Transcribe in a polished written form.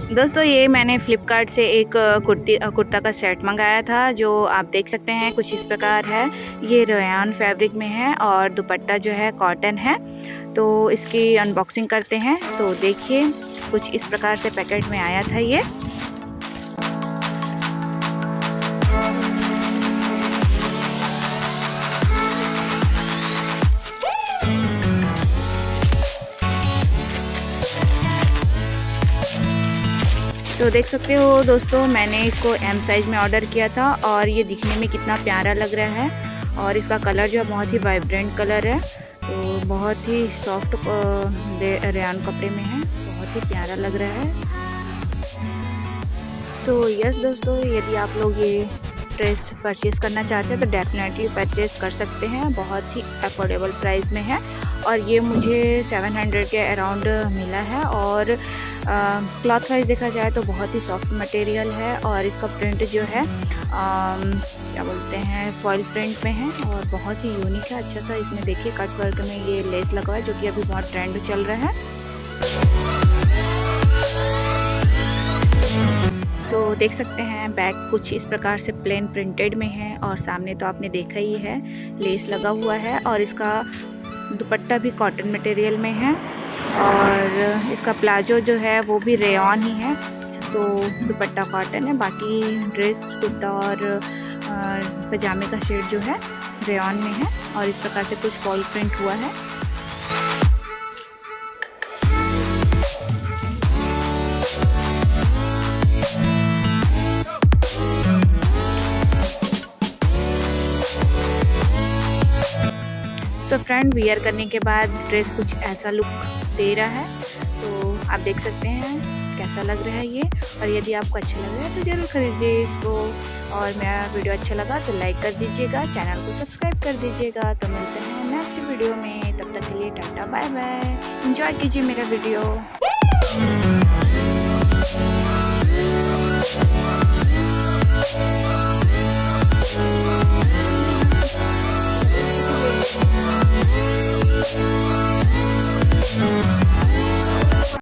दोस्तों ये मैंने फ़्लिपकार्ट से एक कुर्ता का सेट मंगाया था, जो आप देख सकते हैं कुछ इस प्रकार है। ये रेयॉन फैब्रिक में है और दुपट्टा जो है कॉटन है। तो इसकी अनबॉक्सिंग करते हैं। तो देखिए कुछ इस प्रकार से पैकेट में आया था ये। तो देख सकते हो दोस्तों, मैंने इसको एम साइज़ में ऑर्डर किया था और ये दिखने में कितना प्यारा लग रहा है। और इसका कलर जो है बहुत ही वाइब्रेंट कलर है। तो बहुत ही सॉफ्ट रेयॉन कपड़े में है, बहुत ही प्यारा लग रहा है। तो यस दोस्तों, यदि आप लोग ये ड्रेस परचेज़ करना चाहते हैं तो डेफिनेटली परचेज़ कर सकते हैं। बहुत ही अफोर्डेबल प्राइस में है और ये मुझे 700 के अराउंड मिला है। और क्लॉथ वाइज देखा जाए तो बहुत ही सॉफ्ट मटेरियल है और इसका प्रिंट जो है क्या बोलते हैं, फॉइल प्रिंट में है और बहुत ही यूनिक है। अच्छा सा इसमें देखिए कट वर्क में ये लेस लगा है, जो कि अभी बहुत ट्रेंड चल रहा है। तो देख सकते हैं बैक कुछ इस प्रकार से प्लेन प्रिंटेड में है और सामने तो आपने देखा ही है लेस लगा हुआ है। और इसका दुपट्टा भी कॉटन मटेरियल में है और इसका प्लाजो जो है वो भी रेयॉन ही है। तो दुपट्टा कॉटन है, बाकी ड्रेस कुर्ता और पजामे का शेड जो है रेयॉन में है और इस प्रकार से कुछ फॉल प्रिंट हुआ है। तो फ्रेंड, वियर करने के बाद ड्रेस कुछ ऐसा लुक दे रहा है। तो आप देख सकते हैं कैसा लग रहा है ये। और यदि आपको अच्छा लग रहा है तो ज़रूर खरीदिए इसको। और मेरा वीडियो अच्छा लगा तो लाइक कर दीजिएगा, चैनल को सब्सक्राइब कर दीजिएगा। तो मिलते हैं नेक्स्ट वीडियो में, तब तक के लिए टाटा बाय बाय। एंजॉय कीजिए मेरा वीडियो।